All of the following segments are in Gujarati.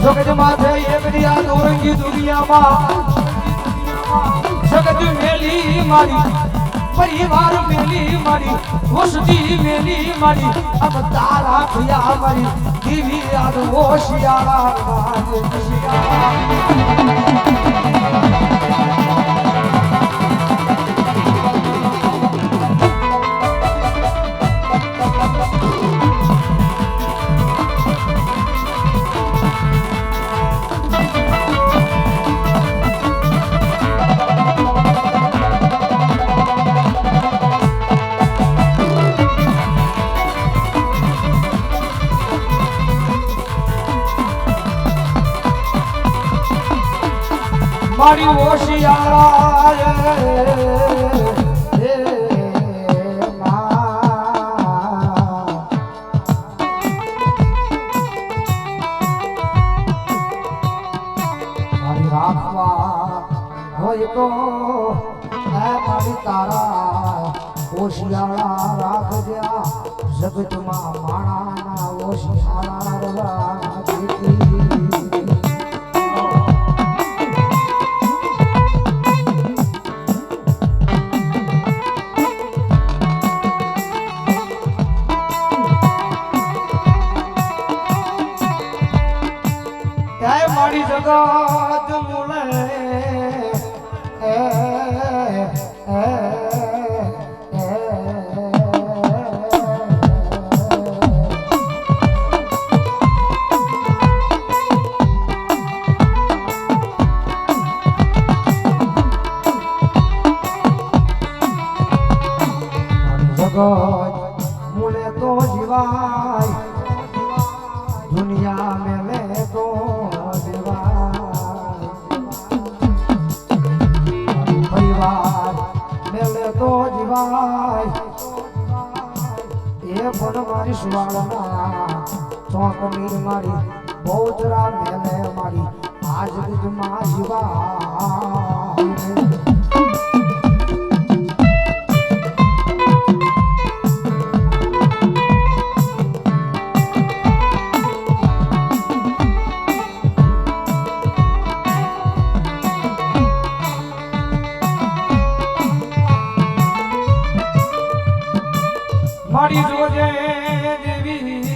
જગત માથે એક દિયા દોરંગી દુનિયામાં જગત મેલી મારી પરિવાર મેલી મારી વસતી મેલી મારી અબ તારા ભૈયા મારી દીવી યાદ મારી મારી રાખવા હોય તો મારી તારા ઓશિયાળા રાખજ્યા જગતમાં માણાના ઓશિયાળા મારી જગત મુલે જગત મુલે તો જીવાય દુનિયા મેલે તો મેલે તો જીવાય એ પણ મારી સુવાળના ચોકની મારી બહુચરા મેલે મારી આજ બીજમાં જીવાય મારી જોજે દેવી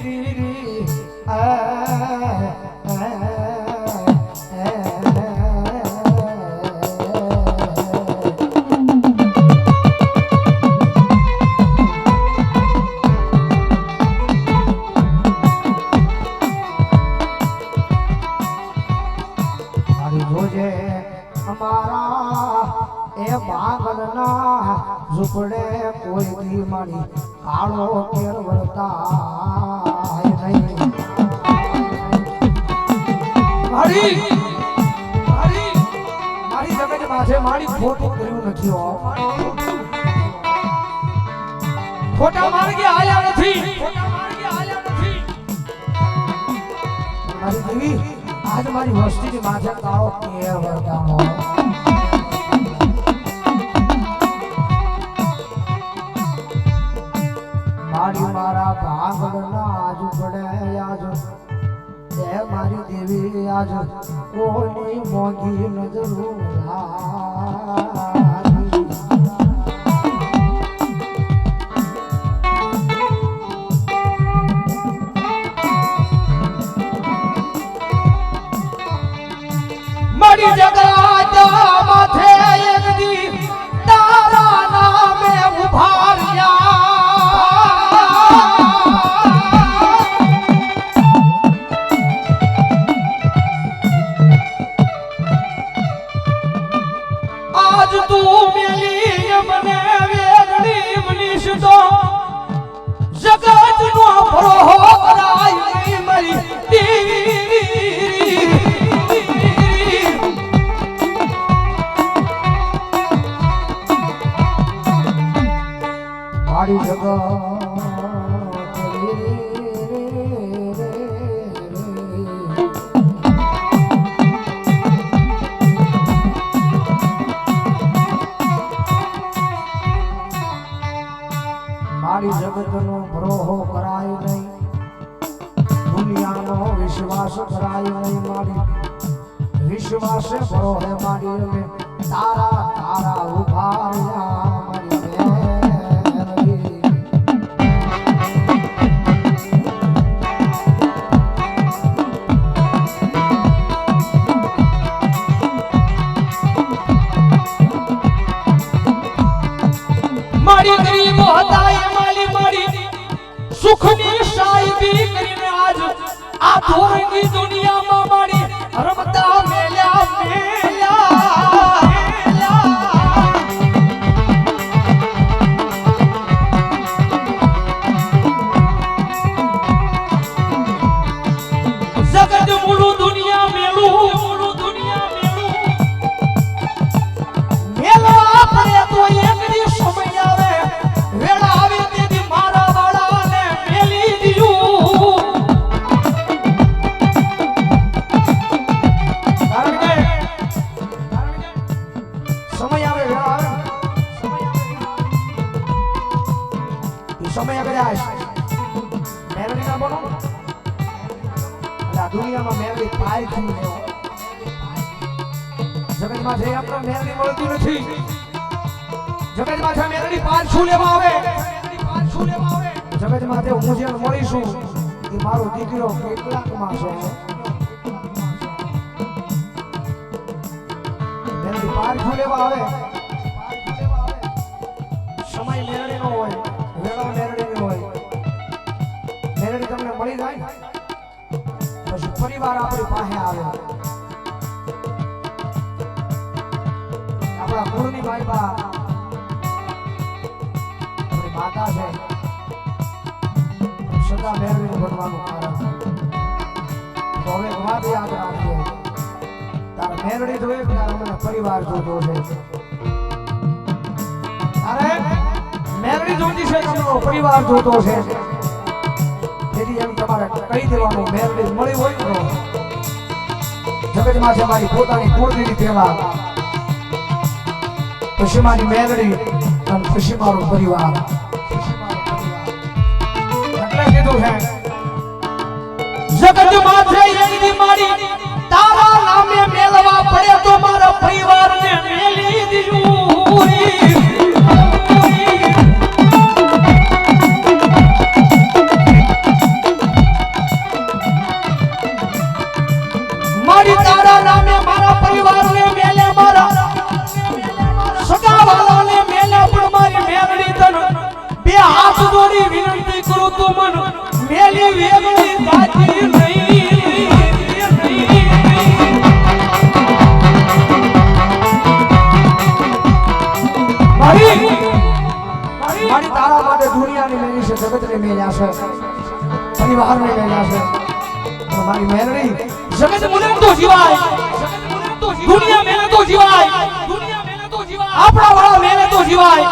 મારી જોજે અમારા એ બાગલના ઝૂપડે કોઈ દી મારી કાળો કેર વળતા નહીં મારી મારી મારી જગત માથે મારી ખોટું કર્યું નથી હો ખોટા માર્ગે હાલ્યા નથી મારી દેવી આજ મારી વસ્તીની માથે કાળો કેર વળતા મારી મારા ભાગના આજ પડે આજ એ મારી દેવી આજ કોની મોંઘી નજરું મારી જગત માથે એક દી તારા નામે ઉભા રહ્યા આજ તું મેલી મને વેરણી મનીશ તો જગત નો ભરો કરાય મારી દેવી विश्वास करायो नहीं मारी विश्वास करो है मारी में तारा तारा उभारिया मारी मारी गरीब होता है माली मारी सुखनी साहिबी करीने आज आ धोरंगी दुनिया में मारी रमता मेला मेला जगत मुलू दुनिया मेलू मेला पड़े तो एक दी समय आवे वेड़ा आवे तेदी मारा वाला ने मेली दियो कारण के समय आवे वेड़ा आवे ये समय आवे जाए मेलडी ना बनो अला दुनिया में मेलडी पाय क्यों लेવો जगत में जे अपना मेलडी મળતી નથી जगत में मेलडी पार छू लेवा आवे जगत में હું જે મળીશું એ મારો દીકરો કેટલાક માં છે मेलडी पार छू लेवा आवे समय मेलडी નો હોય વેળા मेलडी નો હોય मेलडी તમને મળી જાય પછી પરિવાર આપણી પાસે આવે આપણા કુળની બાઈબા આપણી માતા છે સદા મેળવીને બનવાનું કારણ તો હવે વાત યાદ રાખજો તારે મેળડી જોઈએ કે તારે મને પરિવાર જોતો છે તારે મેળડી જોતી છે તમારો પરિવાર જોતો છે તેથી એમ તમારે કહી દેવાનું મેળડી મળી હોય તો જગતમાં છે મારી પોતાની કુળદેવી પહેલા પછી મારી મેલડી અને પછી મારો પરિવાર એટલે કીધું છે जगत माथे यदि मारी तारा नामे मेलवा पड़े तो मारा परिवार ने मेली दियो मारी तारा नामे मारा परिवार ने मेले मारा सगा वाला ने मेले पर मारी मेलडी तन बे हाथ जोड़ी विनती करो तो मन मेली वेगड़ी गाती नहीं મારી તારા માટે દુનિયાની મેલી છે જગતને મેલ્યા છે પરિવારને મેલ્યા છે તો મારી મેલડી जगत मुने तो जीवाय दुनिया मेले तो जीवाय अपना वाला मेले तो जीवाय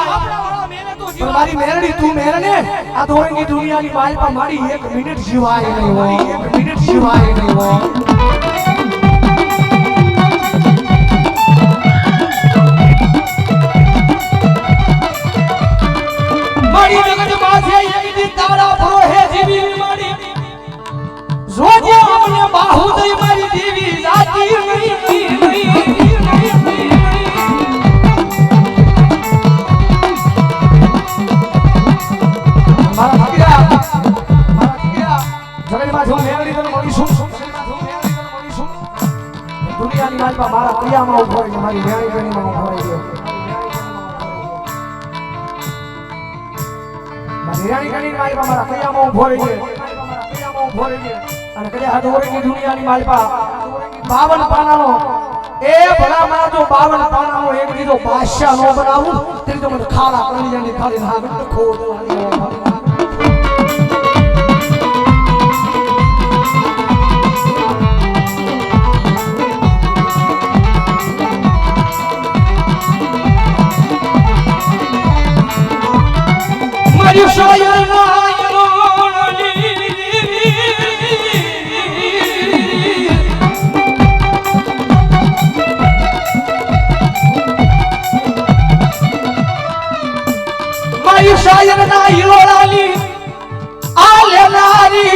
પણ મારી મેલડી તું મેલને આ દોરંગી દુનિયાની માલપા મારી 1 મિનિટ જીવાય નહીં હોય 1 મિનિટ જીવાય નહીં હોય मारी जगत माथे एक दिन तारा भरो है जीवी मारी जोजे हमने बाहु दई मारी देवी जाती नहीं મારા દીકરા જગત માં જો મેલડી તને મળીશું દુનિયાની માલપા મારા ક્રિયામાં ઉભો રહી મારી વેણી વેણીમાં ઉભો રહી ગયો મારી વેણી માલપા મારા ક્રિયામાં ઉભો રહી ગયો અને કયા હાથ ઓરંગી દુનિયાની માલપા 52 પાનાનો એ ભલા મારા જો 52 પાનાનો એક દીધો બાદશાહ નો બનાવું તેરી તો મને ખાડા કરી જાની ખાલી ના ખોદ मारी शायर ना शायर ना हिलोड़ाली आले नारी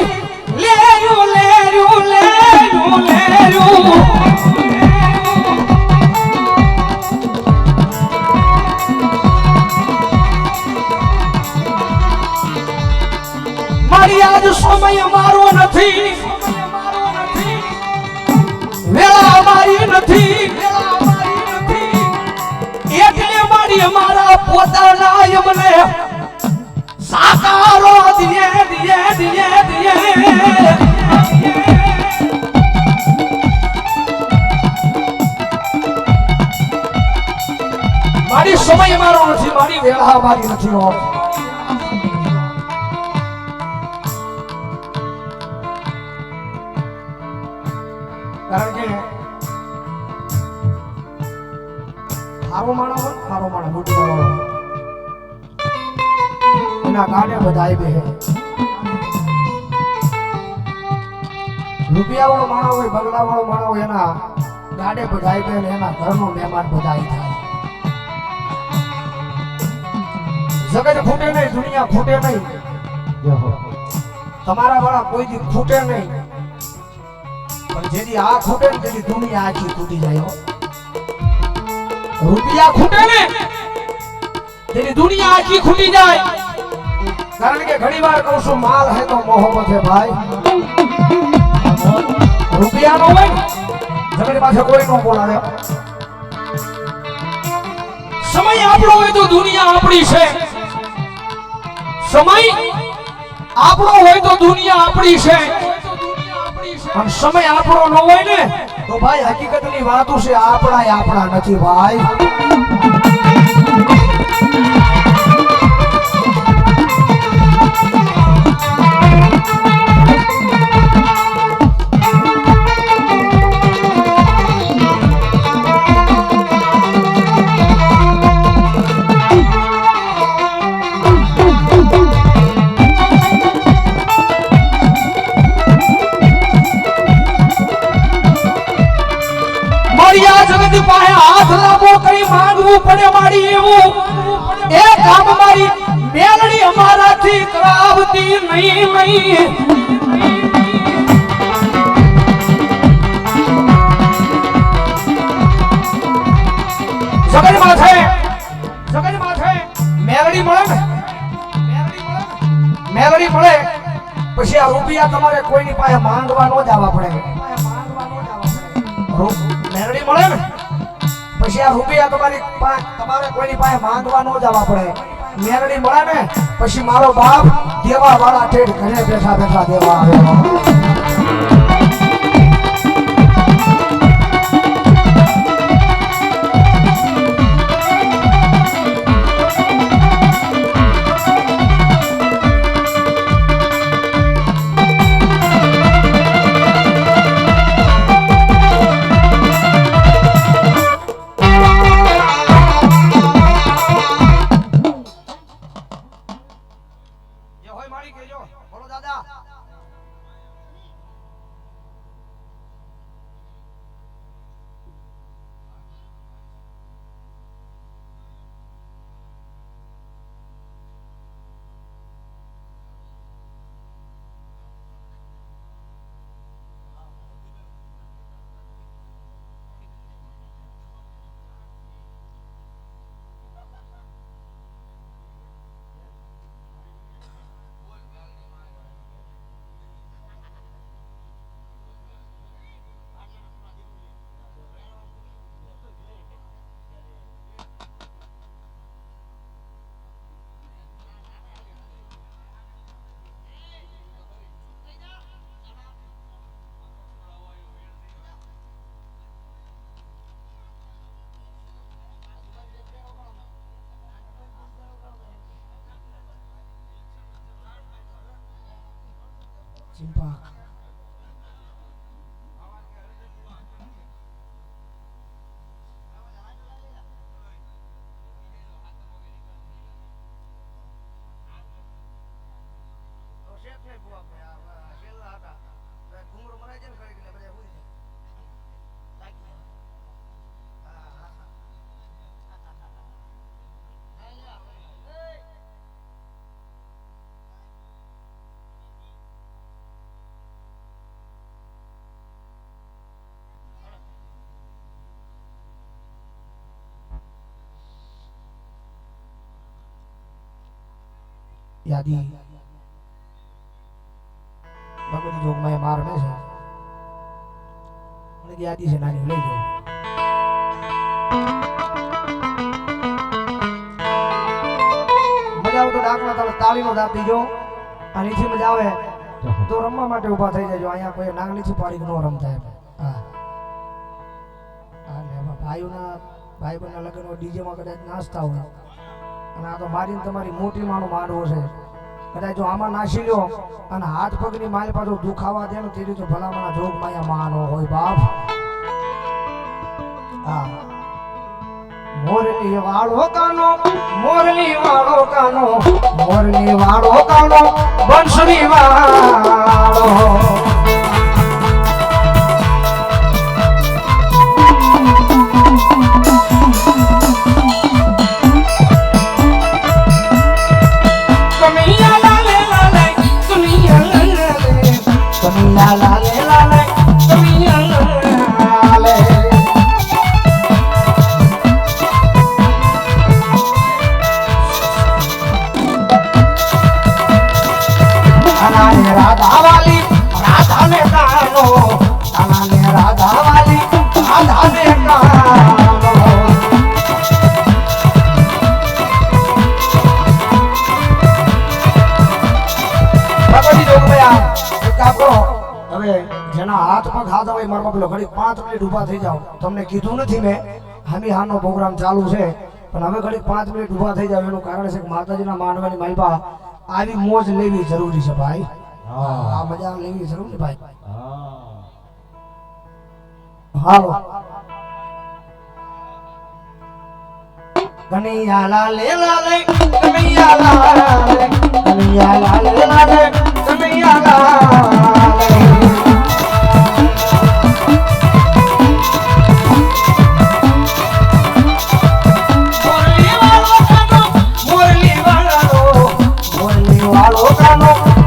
ले रू નથી વેળા મારી નથી એટલે મારી અમારા પોતાના એમને સાકારો દિયે દિયે દિયે દિયે મારી સમય મારો નથી મારી વેળા મારી નથી હો કારણ કે હારો માણો મોટી વાળો એના ગાડે બધાય બે રૂપિયા વાળો માણો હોય બંગલા વાળો માણો હોય એના ગાડે બધાય બે એના ઘરનો મહેમાન બધાય થાય જગત ફૂટે નહીં દુનિયા ફૂટે નહીં તમારા વાળા કોઈ દી ફૂટે નહીં પણ જેથી આ ખૂટે ને તેની દુનિયા આખી તૂટી જાય રૂપિયા ખૂટે ને તેની દુનિયા આખી ખૂટી જાય કારણ કે ઘણી વાર કહું છું માલ હે તો મોહબ્બત હે ભાઈ રૂપિયા નો હોય જગત પાસે કોઈ નો બોલાવે સમય આપણો હોય તો દુનિયા આપણી છે સમય આપણો હોય તો દુનિયા આપણી છે પણ સમય આપણો ન હોય ને તો ભાઈ હકીકતની વાતો છે આપણા નથી ભાઈ જગત પાસે હાથ લાંબો કરી માંગવું પડે મારી એવું એ કામ મારી મેલડી અમારાથી કરાવતી નહીં જગત માથે મેલડી મળે પછી આ રૂપિયા તમારે કોઈની પાસે માંગવા ન જવા પડે મેલડી મળે ને પછી આ રૂપિયા તમારે કોઈની પાસે માંગવા ન જવા પડે મેલડી મળે ને પછી મારો બાપ દેવા વાળા ઠેઠ ઘરે બેઠા દેવા આવે ચિંપા યાદી ભગવાન બધી જોગમાં એ મારને છે મને કે આદી છે નાની લઈ જાઓ મજા આવે તો ડાકના તાળે તાળીનો દાબ દીજો અને નીચે મજા આવે તો રમવા માટે ઊભા થઈ જજો અહીંયા કોઈ નાંગલીથી પાડી નો રમતા એમ હા હા ને ભાઈ બહેનના લગ્નમાં ડીજેમાં કદાચ નાચતા હોય અને આ તો મારીને તમારી મોટી માનો માંડવો છે કદાચ જો આમાં નાસી લ્યો અને હાથ પગની માલ પાછો દુખાવા દે ને તેરી તો ભલામણા જોગ માયા માનો હોય બાપ હા મોરલી વાળો કાનો મોરલી વાળો કાનો મોરલી વાળો કાનો બંસરી વાળો ઊભા થઈ જાઓ તમને કીધું નથી મેં હમી હાનો પ્રોગ્રામ ચાલુ છે પણ હવે ઘડી 5 મિનિટ ઊભા થઈ જાવ એનું કારણ છે કે માતાજીના માંડવાની માલપા આવી મોજ લેવી જરૂરી છે ભાઈ આ મજા લેવી જરૂરી ભાઈ હાલો કનૈયા લાલે લાલે કનૈયા લાલે કનૈયા લાલે લાલે કનૈયા લાલે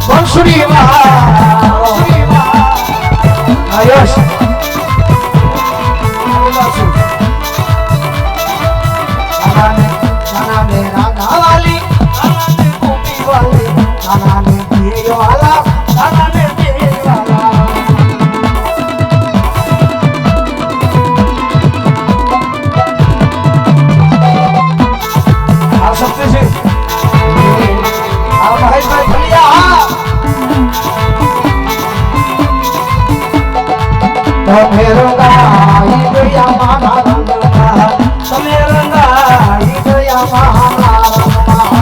બંસરી વાળો આયોશ નાના ને રાધા વાલી નાના ને ગોપી વાલી નાના ને દિયે વાલા નાના ને દિયે વાલા આ સત્ય છે આ ભાઈ ભલિયા તમે રંગાઈ ગયા મારા રંગમાં તમે રંગાઈ ગયા મારા રંગમાં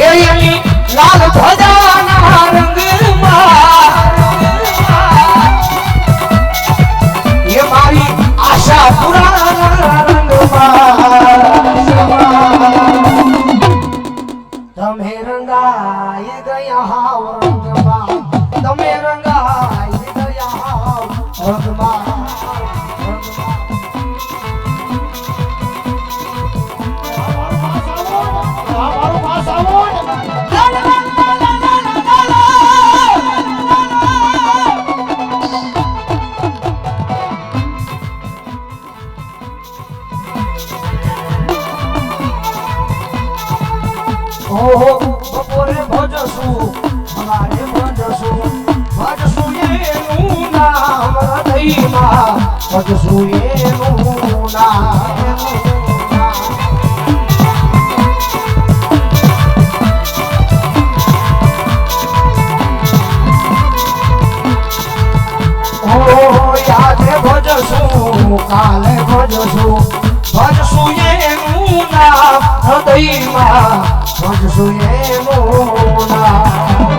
એની લાલ ધજાના રંગમાં એ મારી આશા પુરાના તમે રંગાઈ ગયા હાવ રંગમાં તમે રંગાઈ ગયા હાવ રંગમાં બપોરે ભજશું હવારે ભજશું ભજશું એનું નામ હૃદયમાં ભજશું એનું નામ યાદે ભજશું કાલે ભજશું ભજશું એનું નામ હૃદયમાં ભજશું એનું નામ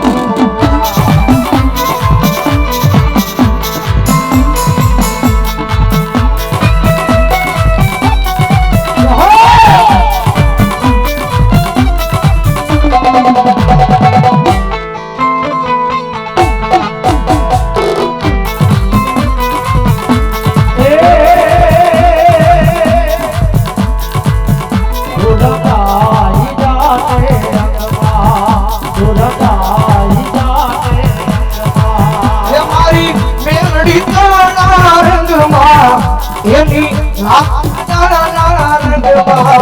એની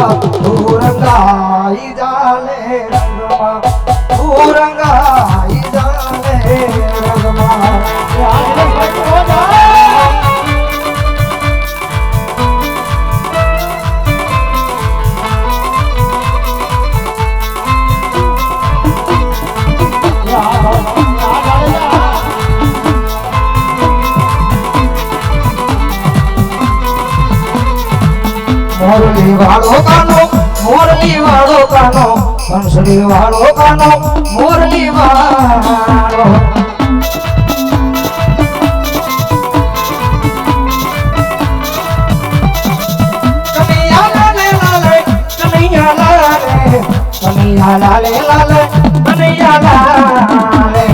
રંગમાં રંગાઈ જાલે રંગમાં તું રંગાઈ જાલે રંગમાં મોરલી વાળો કાનો બંસરી વાળો કાનો મોરલી વાળો કનૈયા લાલે લાલે કનૈયા લાલે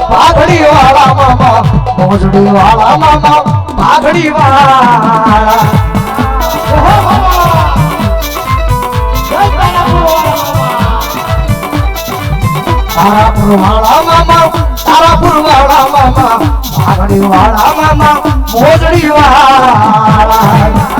પાઘડી વાળા મામા મોજડી વાળા મામા પાઘડી વાળા તારાપુર વાળા મામા પાઘડી વાળા મામા મોજડી વાળા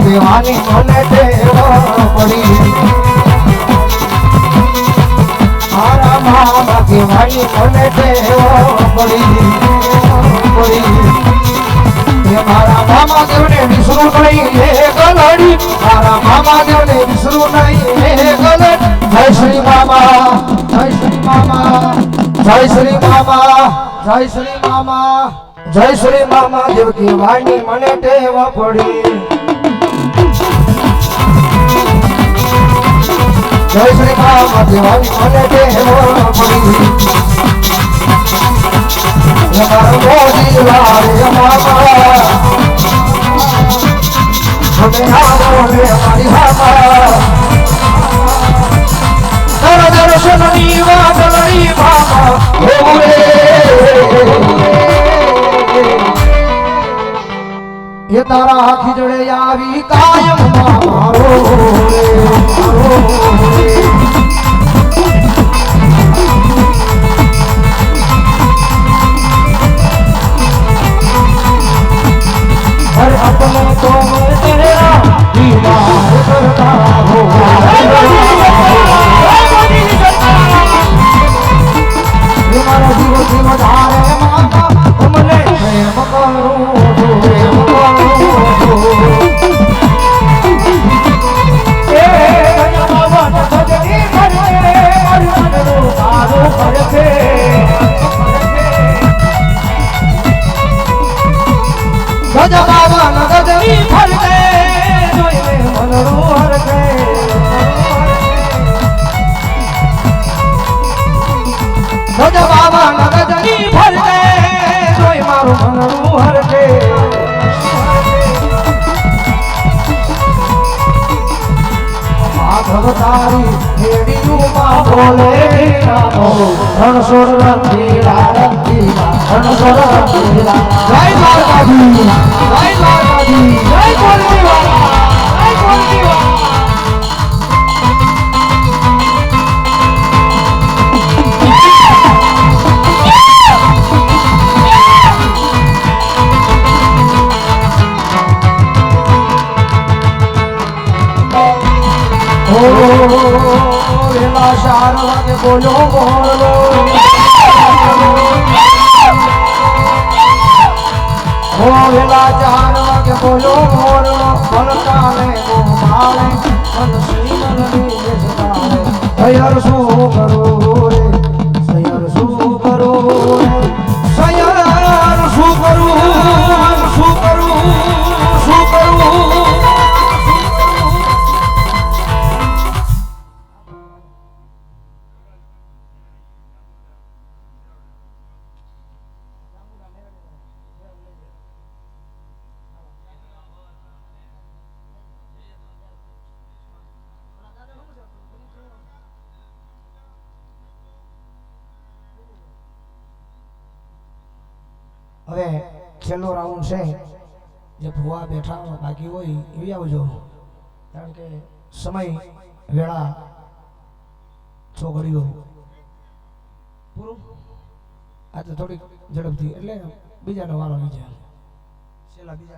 પીવાની મને ટેવો પડી મારા મામા પીવાની મને ટેવો પડી મારા મામા દેવને વિસરું નહીં એ ગલડી મારા મામા દેવને વિસરું નહીં એ ગલડ જય શ્રી મામા જય શ્રી મામા જય શ્રી મામા જય શ્રી મામા જય શ્રી મામા દેવકી વાણી મને ટેવ પડી જય શ્રી મામા દેવાની મને ટેવ પડી મારો મોજી લારે મામા તમે આવો રે મારી મામા તારા દર્શનની વાદળી મામા હો રે એ તારા ખીજડે આવી કાયમ મારો हर अपने तो तेरा दीवार करता हो हमारा जीव जीव धारे माता तुमने प्रेम करो प्रेम करो ए भगवान भजनी करके मन रो तारो करके गज बाबा नगदनी फरके जोई मनरू हरके गज बाबा नगदनी फरके जोई मारू मनरू हरके माधव तारी हेड़ियों मां बोले रामो रणसोड़ रंगीला रंगीला रणसोड़ रंगीला जय द्वारकाधी जय द्वारकाधी जय बोलने वाला जय વેલા 4 વાગે બોલ્યો મોરલો ઓ વેલા 4 વાગે બોલ્યો મોરલો ભલકાને ગોમાળે મન શ્રીમલની જસદાળે સયર શું કરું રે સયર શું કરું રે સયર શું કરું શું કરું શું કરું હવે છેલ્લો રાઉન્ડ છે જે ભુવા બેઠા બાકી હોય એવી આવજો કારણ કે સમય વેળા છોકરીઓ પૂરું આ તો થોડીક ઝડપથી એટલે બીજાનો વારો આવી જાય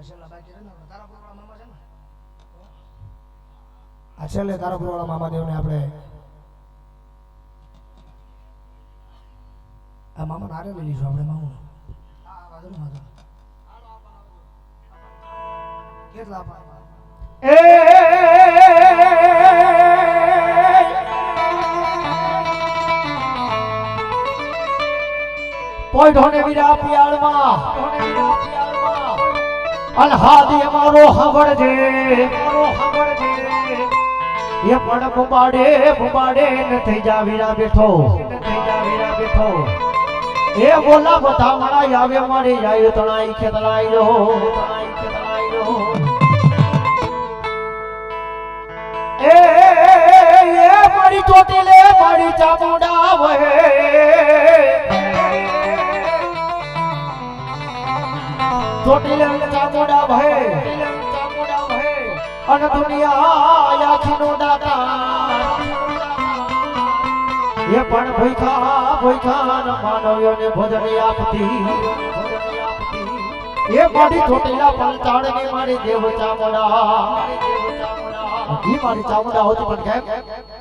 છેલ્લા બાકી છે ને તારાપુરવાળા મામા છે ને આ છેલ્લે તારાપુરવાળા મામા દેવને આપણે આ મામાને આરે લઈ લઈશું આપણે મામું કેટલા પોઈઢોને વીરા પિયાળમાં અલહાદી અમારો સાંભળજે એ પણ બુબાડે ન થઈ જા વીરા બેઠો એ બોલા બધા મારા આવે મારી જાય તણાઈ ખેતલાઈ રો એ મારી ચોટીલે મારી ચામુંડા વહે ચોટીલે ચામુંડા વહે અને દુનિયા આખીનો દાતા એ પણ ભોયખા માનવ્યોને ભોજન આપતી એ મારી ચોટીલા પલતાડ ને મારી દેવ ચામુંડા ઈ મારી ચામુંડા હોતી પણ કેમ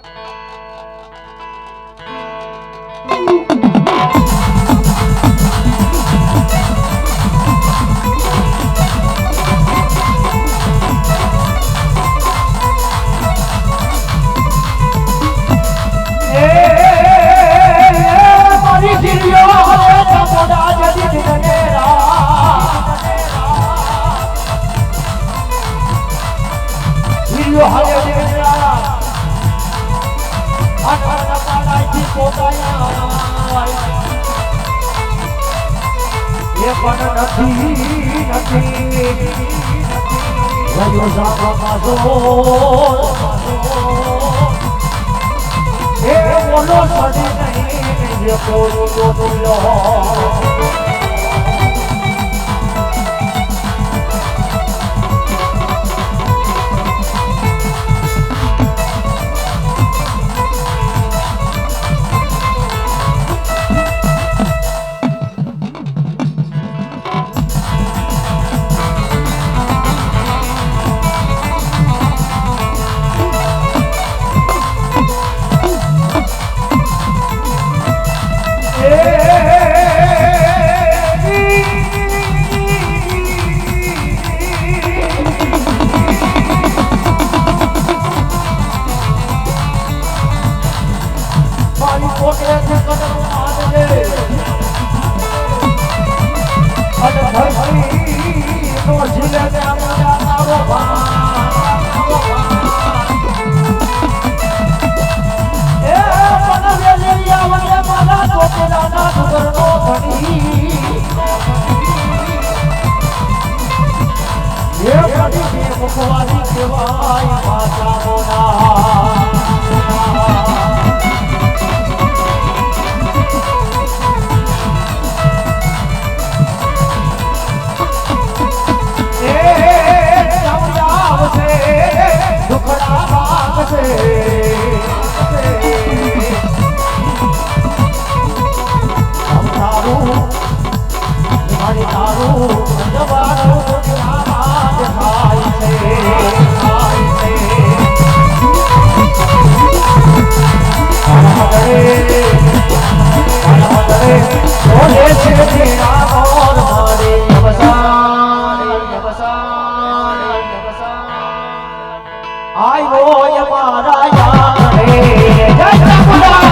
આયો મારા યાર રે જય ચામુંડા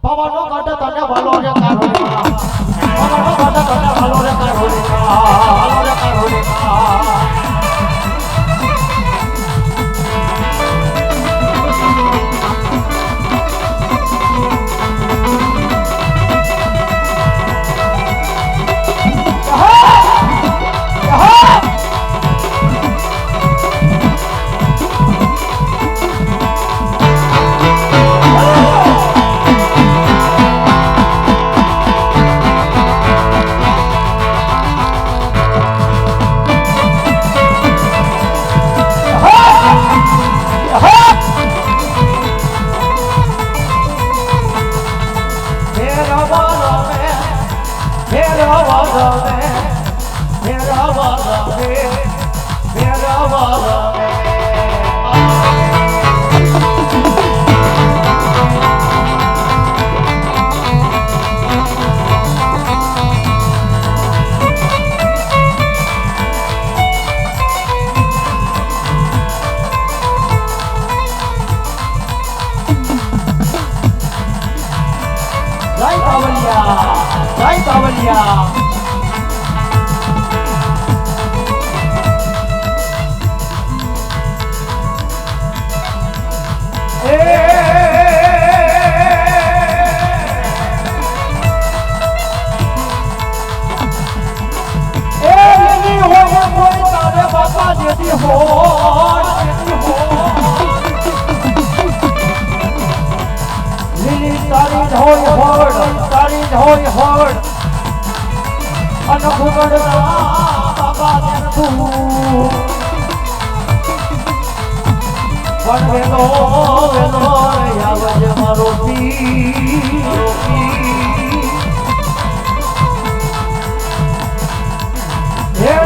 પવનો કાઢે તને ભલો રે કાઢોડીમાં પવનો કાઢે તને ભલો રે કાઢોડીમાં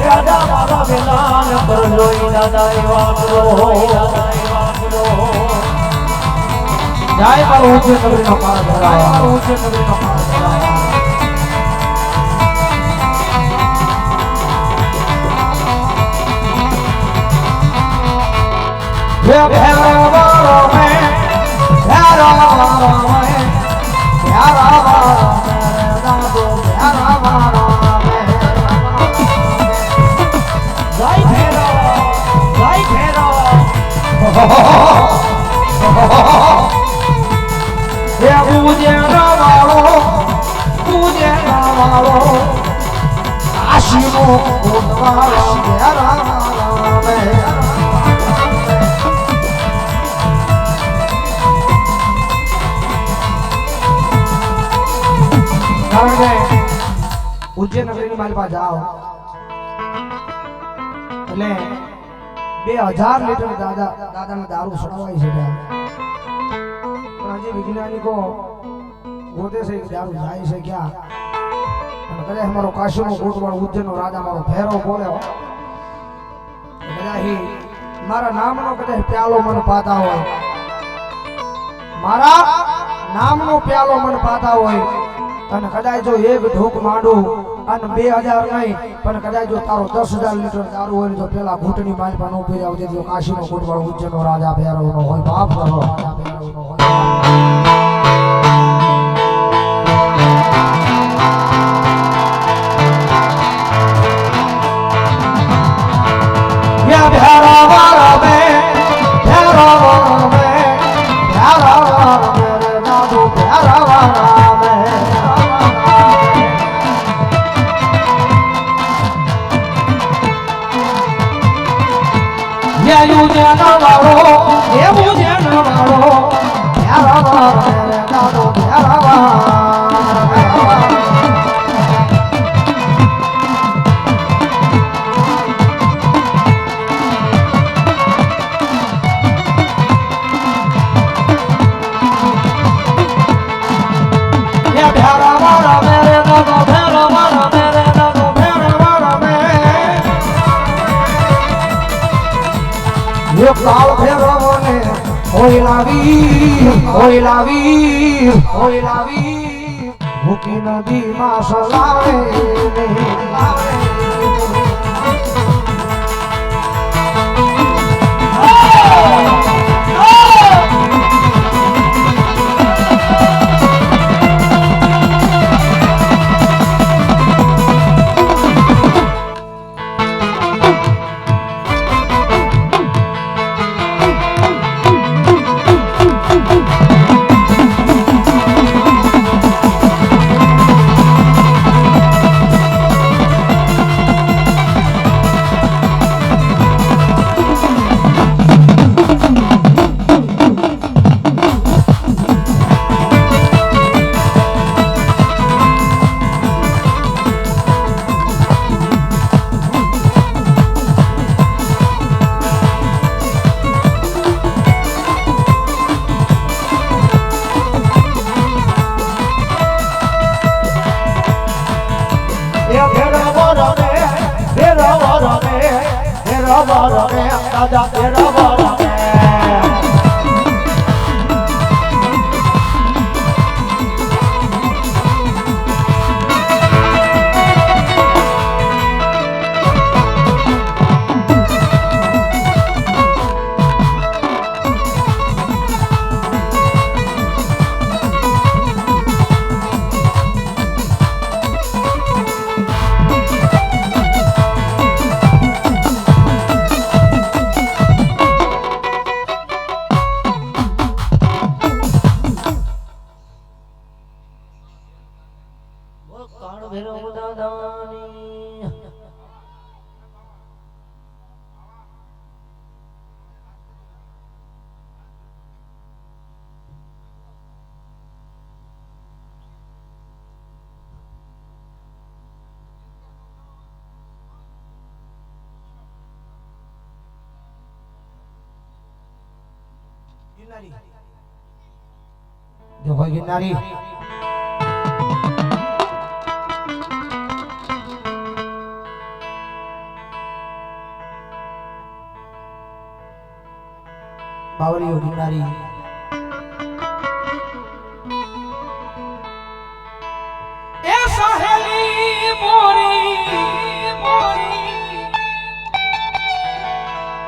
દાદા મારા વેલા પર લોઈ દાદા એવા જાય મારો ઊંચે નગરીનો પાર ધરાવ મારો ઊંચે નગરીનો પાર ધરાવ ભેરવાળો મેં ભેરવાળો મેં ભેરવાળો મેં દાદો ભેરવાળો મેં જય ભેરો જય ભેરો હે પૂજે વાળો આશીનો વાળો ભેરવાળો મેં ઉજ્જૈન નગરીની મારી પાસે જાઓ એટલે 2000 લીટર દાદાને દારૂ સડાવાય છે પણ હજી વૈજ્ઞાનિકો ગોતે છે કે દારૂ જાય છે ક્યાં અને કદાચ અમારો કાશીનો કોટવાળો ઉજ્જૈનનો રાજા મારો ભેરો બોલ્યો કદાચ મારા નામનો કદાચ પ્યાલો મને પાતા હોય મારા નામનો પ્યાલો મને પાતા હોય અને કદાચ જો એક ઢોક માંડું અને 2000 નહીં પણ કદાચ જો તારો 10,000 લીટર દારૂ હોય તો પેલા ઘૂંટણી માલપા નો પી આવજે જો કાશીનો કોટવાળો ઉજ્જૈનનો રાજા ભૈરવનો હોય બાપ કરો રાજા ભૈરવનો હોય યા ભૈરવાળા મે ભૈરવાળા મે ભૈરવાળા મે નાદુ ભૈરવાળા મે કાળ ફેરવો ને હોય લાવી ભૂકી નદીમાં સલાવે देखो गिरनारी बावली गिरनारी મોરી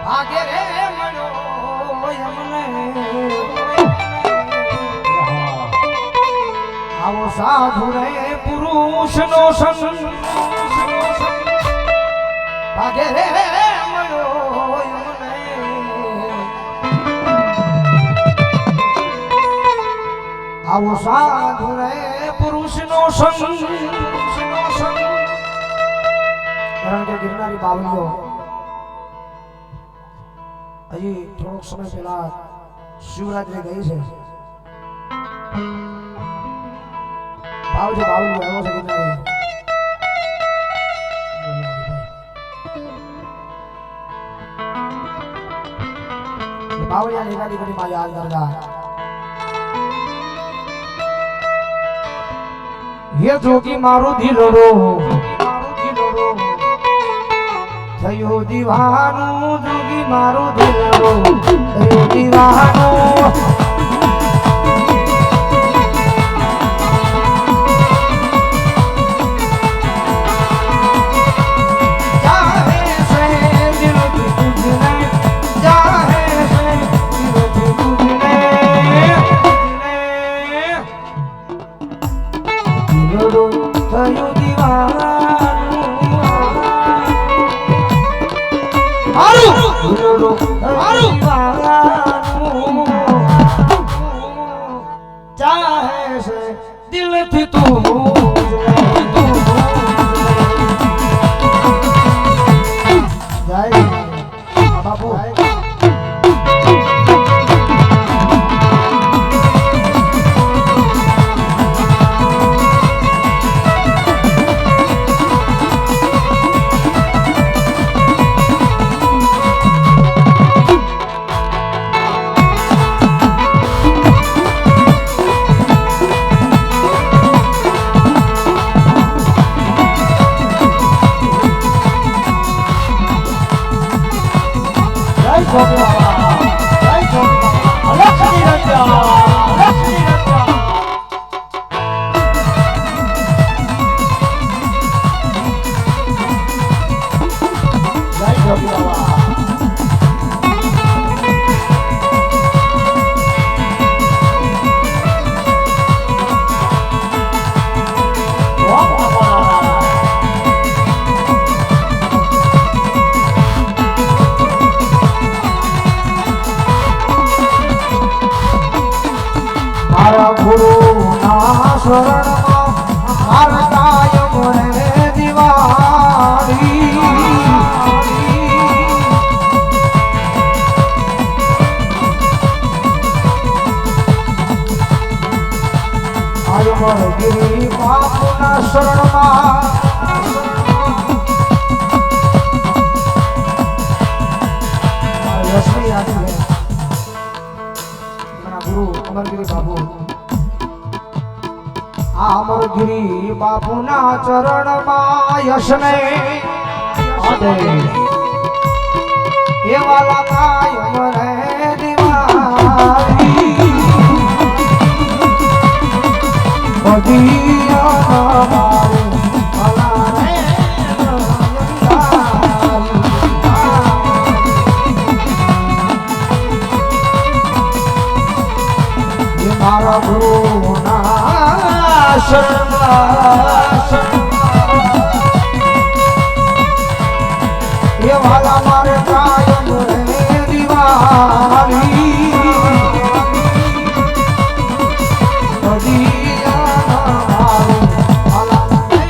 ભાગે રે મળ્યો અમને આવો સાધુ રે પુરુષનો સંગ ભાગે રે મળ્યો અમને આવો સાધુ રે પુરુષનો સંગ કારણ કે ગિરનારી બાવલીઓ હજી થોડોક સમય પહેલા શિવરાત્રી ગઈ છે બાવલી આવ્યો છે ગિરનારી બાવળિયા નિગાડી કરી માં યાદ કરતા ये जोगी मारो दिलरो थयो दीवानो जोगी मारो दिलरो थयो दीवानो चाहे से दिल थी तू जय बाबू गुरु ना शरण हर कायम रे दीवारी आयमर गिरी बापू ना शरण लक्ष्मी आदि है गुरु अमरगिरी बाबू अमरगिरी बापू ना चरण में यशने ये वाला कायम रे दीवारी बदिया हमारे भला रे ये मारा गुरु ना ये वाला मारे कायम रे दीवारी बदिया हमारे भला रे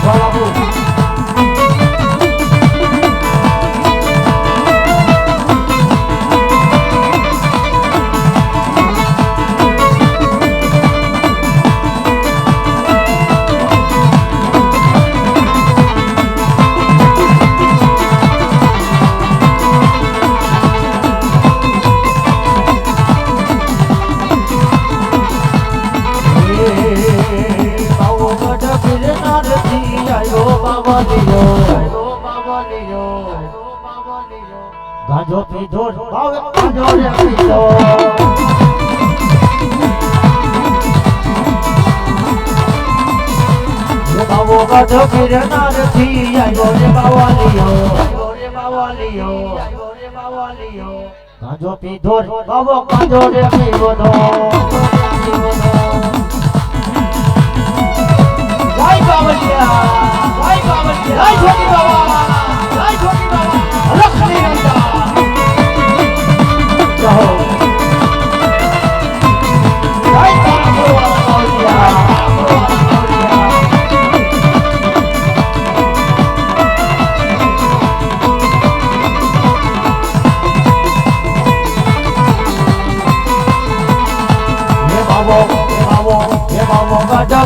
बाबू गाजो पीधो गाजो रे पीधो બાવો ગઢ ગિરનાર થી આવ્યો રે બાવાલિયો કાંજો પીધો રે બાવો કાંજો રે પીવો ધો જય બાવલિયા જય છોટી બાવા લક્ષ્મી નંદા જય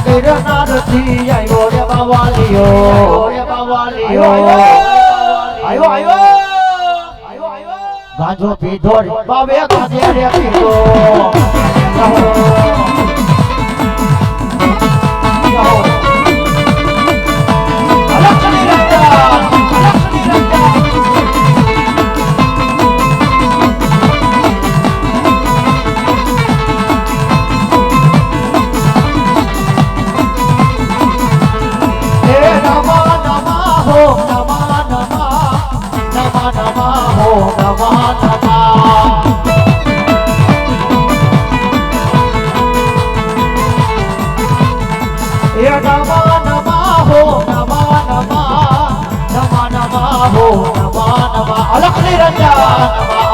ગિરનાર થી આવ્યો રે બાવાલિયો ગાંજો પીધો રે બાવે ગાંજે રે પીધો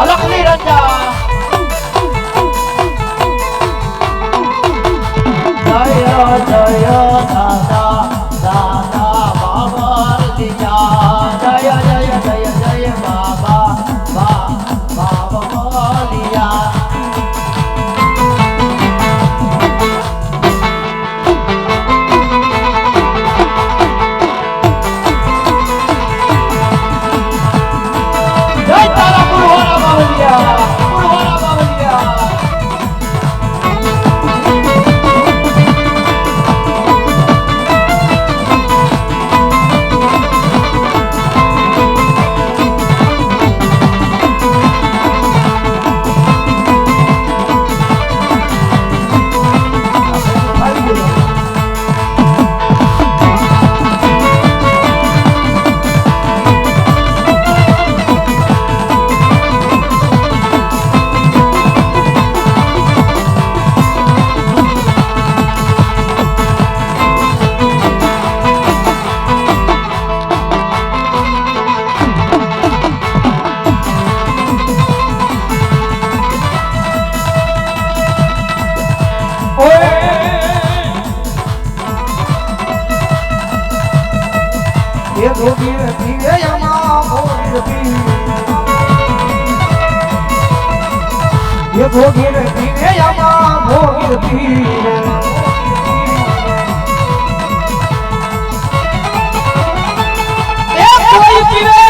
અલખ નિરંજન જય જય દાદા બાબા જય જય બાબા બાબા ભોગીર પીવે આમાં ભોગીર પીવે કોઈ પીવે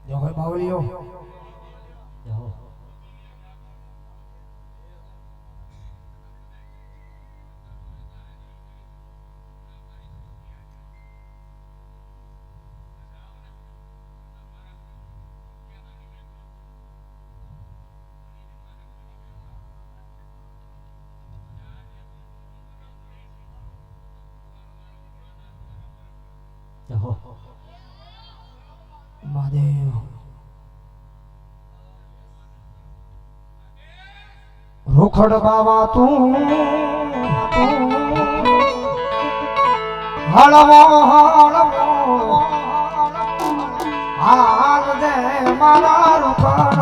Jangan bawa Leo. Mahadev. રોખડ બાવા તું હળવો હળવો હાલ દે મારા રોખડ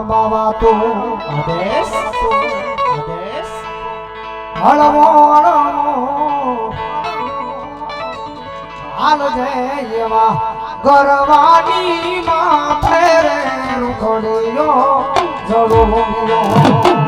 બાવા તું આદેશ હળવો હાલ જય એવા ગરવાની માથે રે રૂખડીયો જરૂરિયો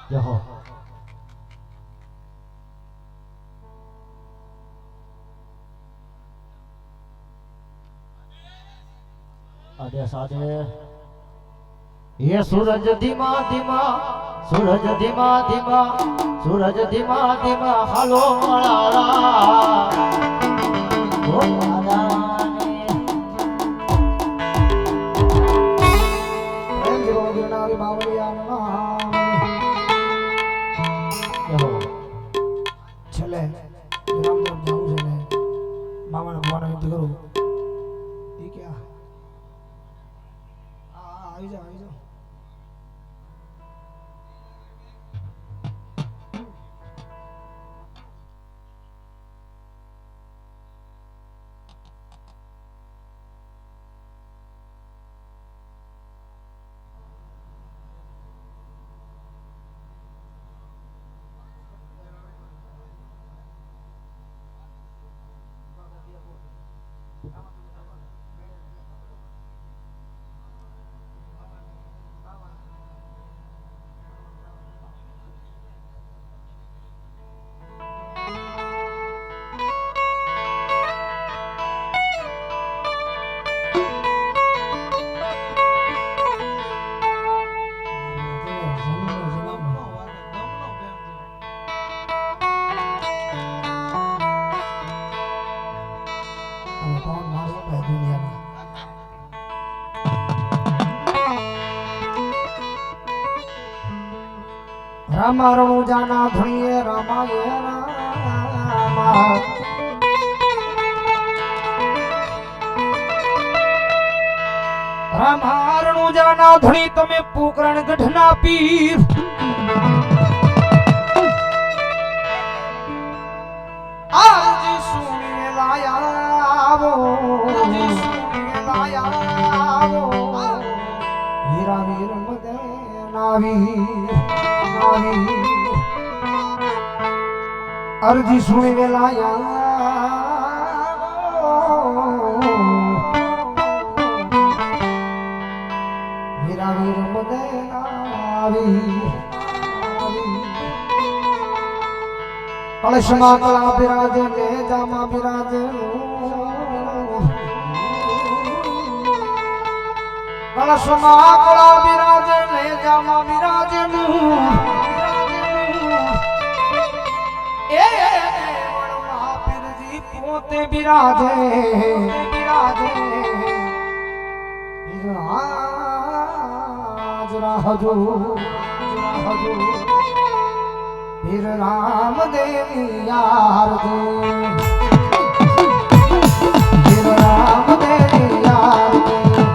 જહો આદેશ આદેશ ये सूरज धीमा धीमा सूरज धीमा धीमा सूरज धीमा धीमा हालो मारा ओ माराने પ્રેમ જેવો ગિરનારી બાવળિયાનો નામ છેલ્લે રામદેવ જાવું છે ને મામાને ભગવાન વિનંતી કરું ઈ ક્યાં આવી જાઓ આવી જાઓ रामा रणु जाना धुनिए रामा ये रामा रामा रणु जाना धुनी तमे पुकरण गढ़ना पीर आज सुनी लाया वो हीरा वीर मदे नावी अर्जी सुनी वेलाया हीरा वीर मदेनावी कलशमा कला बिराज ले जामा बिराज कलशमा कला बिराज ले जामा बिराज पोते बिराजे बिराजे વીર રામ દેવી આરતી વીર રામ દેવી આરતી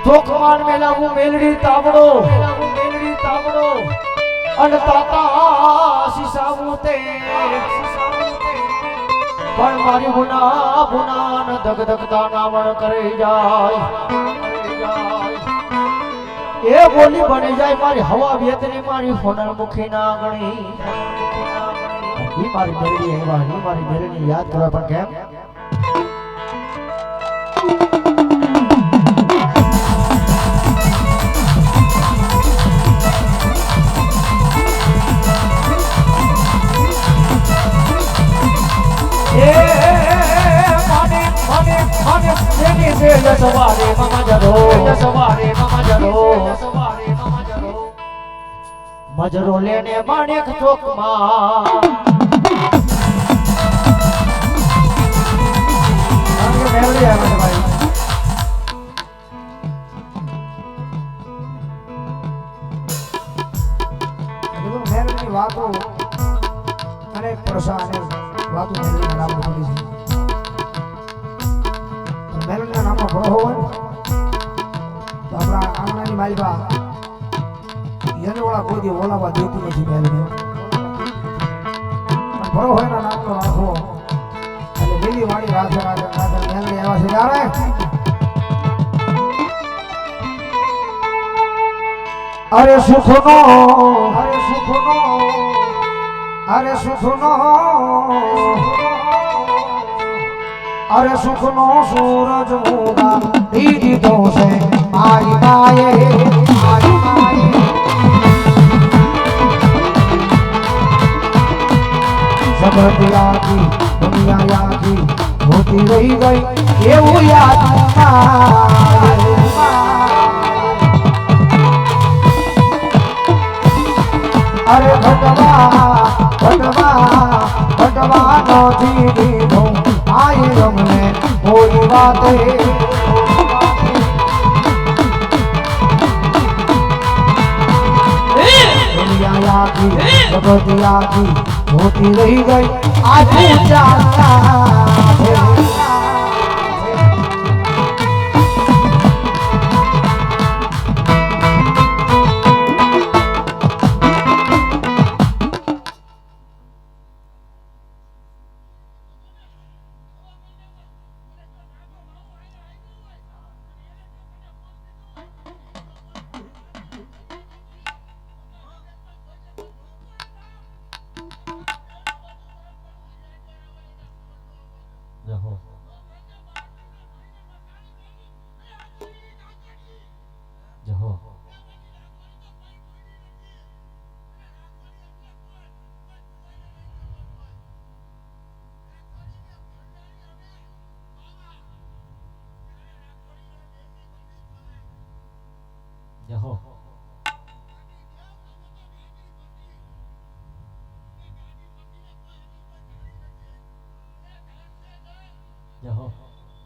ચોકમાન મેલાવું મેલડી તાવડો અને તાતા શીશાવું તે પણ મારી ભુના ન ધગધગતા નામણ કરે જાય એ બોલી બની જાય મારી હવા વેતની મારી હોનર મુખી ના ગણી ઈ મારી મેલડી એવા ઈ મારી મેલડી યાદ કરવા પણ કેમ સવારે મામા જરો મજરો લેને માણેક ચોકમાં મેલડી આવે ભાઈ મેલડીની વાતો અને પ્રસા અને વાતો મેલડીના નામ પડી છે મેલડીના નામમાં ભરો હોય તો આપણા આંગણાની માલિકા એને ઓલા કોઈ દી ઓલાવા દેતી નથી મેલડી ભરો હોય ના નામનો રાખવો અને લીલી વાળી રાખે મેલડી એવા છે ત્યારે અરે સુખનો અરે સુખનો સૂરજ ઉગા દીધો છે મારી માએ જગત યાદી દુનિયા યાદી હોતી રહી ગઈ એવું યાદ અરે ભટવા નથી દીધો આઈ રમને કોઈ વાતે દુનિયા યાદી જગત યાદી હોતી રહી ગઈ આજે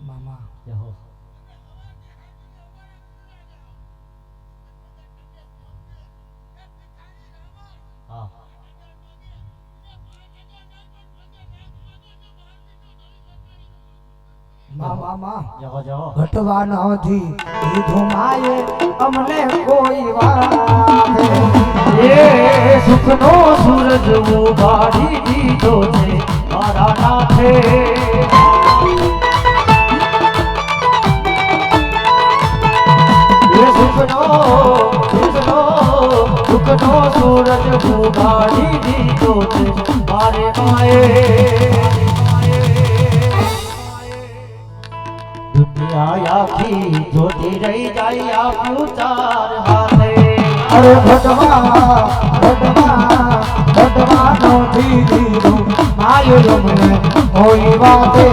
મામા મામા જાઓ જાઓ ઘટવા નથી દીધું માએ અમને કોઈ વાતે એ સુખનો સૂરજ ઉગાડી દીધો છે મારા નાથે એ સુખનો સૂરજ ઉગાડી દીધો છે મારે માએ દુનિયા આખી જોતી રહી જાય આપ્યું ચાર હાથે અરે ઘટવા નથી દીધું માએ અમને કોઈ વાતે